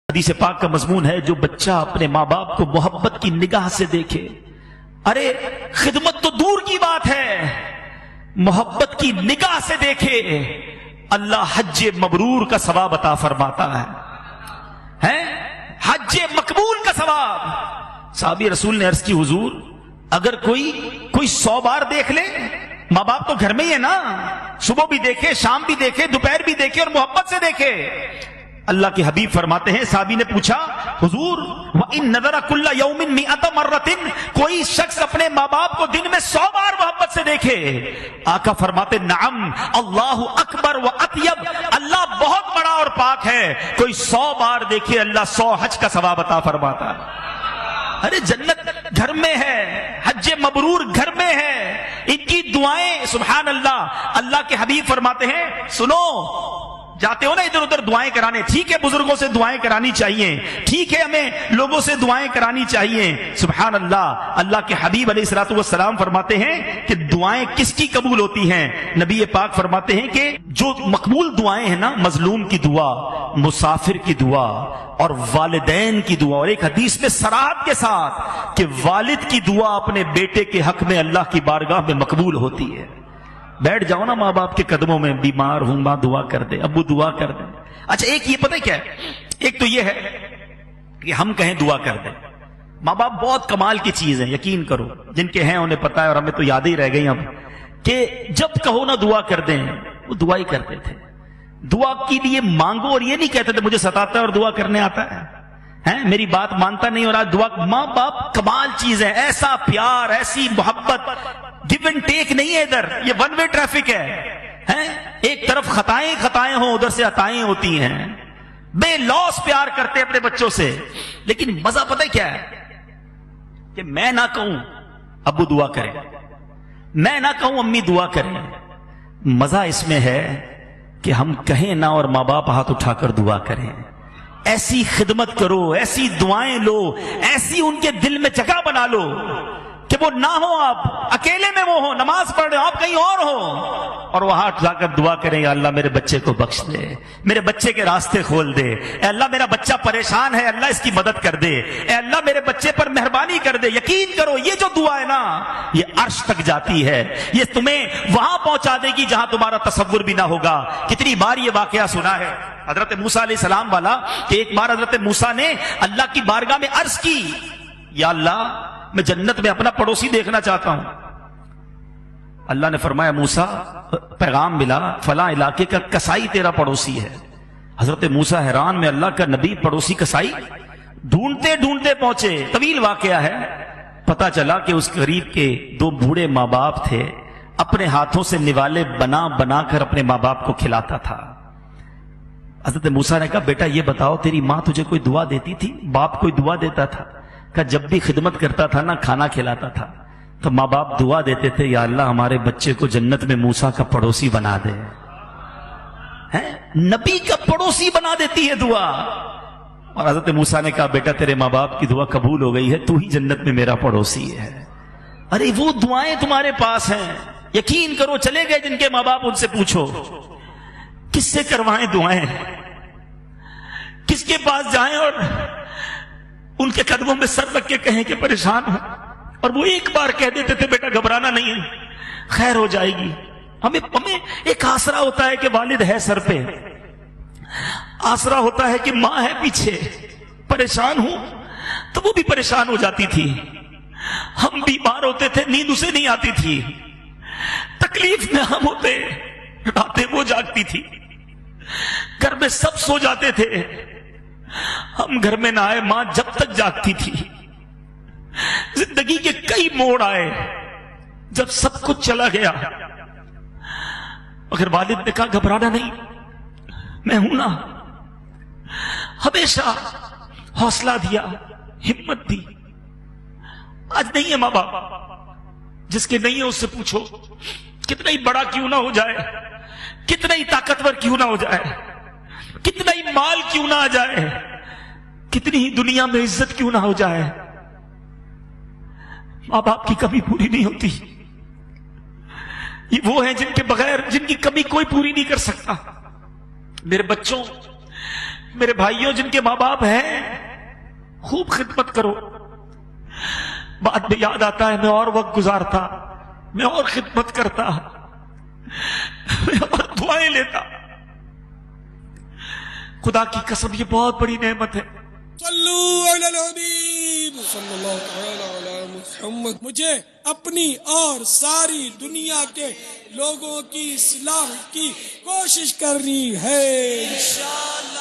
حدیث پاک کا مضمون ہے جو بچہ اپنے ماں باپ کو محبت کی نگاہ سے دیکھے، ارے خدمت تو دور کی بات ہے، محبت کی نگاہ سے دیکھے، اللہ حج مبرور کا ثواب عطا فرماتا ہے، حج مقبول کا ثواب۔ صحابی رسول نے عرض کی حضور اگر کوئی 100 بار دیکھ لے، ماں باپ تو گھر میں ہی ہے نا، صبح بھی دیکھے، شام بھی دیکھے، دوپہر بھی دیکھے اور محبت سے دیکھے۔ اللہ کے حبیب فرماتے ہیں، صحابی نے پوچھا حضور وَإِن نَذَرَ كُلَّ يَوْمٍ مِئَةَ مَرَّةٍ، کوئی شخص اپنے ماں باپ کو دن میں 100 بار محبت سے دیکھے؟ آقا فرماتے نعم اللہ اکبر و اطیب، اللہ بہت بڑا اور پاک ہے، کوئی 100 بار دیکھے اللہ 100 حج کا ثواب عطا فرماتا ہے۔ ارے جنت گھر میں ہے، حج مبرور گھر میں ہے، ان کی دعائیں سبحان اللہ۔ اللہ کے حبیب فرماتے ہیں سنو، جاتے ہو نا ادھر ادھر دعائیں کرانے، ٹھیک ہے بزرگوں سے دعائیں کرانی چاہیے، ٹھیک ہے ہمیں لوگوں سے دعائیں کرانی چاہیے، سبحان اللہ۔ اللہ کے حبیب علیہ الصلوۃ والسلام فرماتے ہیں کہ دعائیں کس کی قبول ہوتی ہیں؟ نبی پاک فرماتے ہیں کہ جو مقبول دعائیں ہیں نا، مظلوم کی دعا، مسافر کی دعا اور والدین کی دعا، اور ایک حدیث میں صراحت کے ساتھ کہ والد کی دعا اپنے بیٹے کے حق میں اللہ کی بارگاہ میں مقبول ہوتی ہے۔ بیٹھ جاؤ نا ماں باپ کے قدموں میں، بیمار ہوں ماں دعا کر دے، ابو دعا کر دے۔ اچھا ایک یہ پتہ کیا ہے، ایک تو یہ ہے کہ ہم کہیں دعا کر دیں، ماں باپ بہت کمال کی چیز ہے، یقین کرو جن کے ہیں انہیں پتہ ہے، اور ہمیں تو یاد ہی رہ گئی اب کہ جب کہو نا دعا کر دیں، وہ دعا ہی کرتے تھے، دعا کے لیے مانگو، اور یہ نہیں کہتے تھے مجھے ستاتا ہے اور دعا کرنے آتا ہے، میری بات مانتا نہیں، اور آج دعا۔ ماں باپ کمال چیز ہے، ایسا پیار، ایسی محبت، گیو اینڈ ٹیک نہیں ہے ادھر، یہ ون وے ٹریفک ہے، ایک طرف خطائیں ہوں، ادھر سے عطائیں ہوتی ہیں، بے لوث پیار کرتے اپنے بچوں سے۔ لیکن مزہ پتہ کیا ہے کہ میں نہ کہوں ابو دعا کریں، میں نہ کہوں امی دعا کریں، مزہ اس میں ہے کہ ہم کہیں نہ اور ماں باپ ہاتھ اٹھا کر دعا کریں، ایسی خدمت کرو، ایسی دعائیں لو، ایسی ان کے دل میں جگہ بنا لو کہ وہ نہ ہو، آپ اکیلے میں وہ ہو، نماز پڑھ رہے ہو، آپ کہیں اور ہو، اور وہاں اٹھا کر دعا کریں یا اللہ میرے بچے کو بخش دے، میرے بچے کے راستے کھول دے، اے اللہ میرا بچہ پریشان ہے، اللہ اس کی مدد کر دے، اے اللہ میرے بچے پر مہربانی کر دے۔ یقین کرو یہ جو دعا ہے نا، یہ عرش تک جاتی ہے، یہ تمہیں وہاں پہنچا دے گی جہاں تمہارا تصور بھی نہ ہوگا۔ کتنی بار یہ واقعہ سنا ہے حضرت موسیٰ علیہ السلام والا کہ ایک بار حضرت موسیٰ نے اللہ کی بارگاہ میں عرض کی، یا اللہ میں جنت میں اپنا پڑوسی دیکھنا چاہتا ہوں۔ اللہ نے فرمایا موسیٰ پیغام ملا فلاں علاقے کا کسائی تیرا پڑوسی ہے۔ حضرت موسیٰ حیران میں، اللہ کا نبی پڑوسی کسائی؟ ڈھونڈتے ڈھونڈتے پہنچے، طویل واقعہ ہے، پتا چلا کہ اس قریب کے 2 بوڑھے ماں باپ تھے، اپنے ہاتھوں سے نوالے بنا بنا کر اپنے ماں باپ کو کھلاتا تھا۔ حضرت موسیٰ نے کہا بیٹا یہ بتاؤ تیری ماں تجھے کوئی دعا دیتی تھی؟ باپ کوئی دعا دیتا تھا؟ کہ جب بھی خدمت کرتا تھا نا، کھانا کھلاتا تھا تو ماں باپ دعا دیتے تھے، یا اللہ ہمارے بچے کو جنت میں موسیٰ کا پڑوسی بنا دے۔ نبی کا پڑوسی بنا دیتی ہے دعا۔ اور حضرت موسیٰ نے کہا بیٹا تیرے ماں باپ کی دعا قبول ہو گئی ہے، تو ہی جنت میں میرا پڑوسی ہے۔ ارے وہ دعائیں تمہارے پاس ہیں، یقین کرو، چلے گئے جن کے ماں باپ ان سے پوچھو کس سے کروائیں دعائیں، کس کے پاس جائیں اور ان کے قدموں میں سر رکھ کے کہیں کہ پریشان ہوں، اور وہ ایک بار کہہ دیتے تھے بیٹا گھبرانا نہیں ہے، خیر ہو جائے گی۔ ہمیں ایک آسرا ہوتا ہے کہ والد ہے سر پہ، آسرا ہوتا ہے کہ ماں ہے پیچھے، پریشان ہوں تو وہ بھی پریشان ہو جاتی تھی، ہم بیمار ہوتے تھے نیند اسے نہیں آتی تھی، تکلیف میں ہم ہوتے راتیں وہ جاگتی تھی، گھر میں سب سو جاتے تھے، ہم گھر میں نہ آئے ماں جب تک جاگتی تھی۔ زندگی کے کئی موڑ آئے جب سب کچھ چلا گیا، مگر والد نے کہا گھبرانا نہیں، میں ہوں نا، ہمیشہ حوصلہ دیا، ہمت دی۔ آج نہیں ہے ماں باپ، جس کے نہیں ہے اس سے پوچھو، کتنا ہی بڑا کیوں نہ ہو جائے، کتنا ہی طاقتور کیوں نہ ہو جائے، کتنا ہی مال کیوں نہ آ جائے، کتنی ہی دنیا میں عزت کیوں نہ ہو جائے، ماں باپ کی کمی پوری نہیں ہوتی۔ یہ وہ ہیں جن کے بغیر، جن کی کمی کوئی پوری نہیں کر سکتا۔ میرے بچوں، میرے بھائیوں جن کے ماں باپ ہیں خوب خدمت کرو. بعد میں یاد آتا ہے میں اور وقت گزارتا, میں اور خدمت کرتا, میں اور دعائیں لیتا. خدا کی قسم یہ بہت بڑی نعمت ہے. صلو علی الحبیب صلی اللہ تعالی علی محمد. مجھے اپنی اور ساری دنیا کے لوگوں کی اصلاح کی کوشش کرنی ہے انشاءاللہ.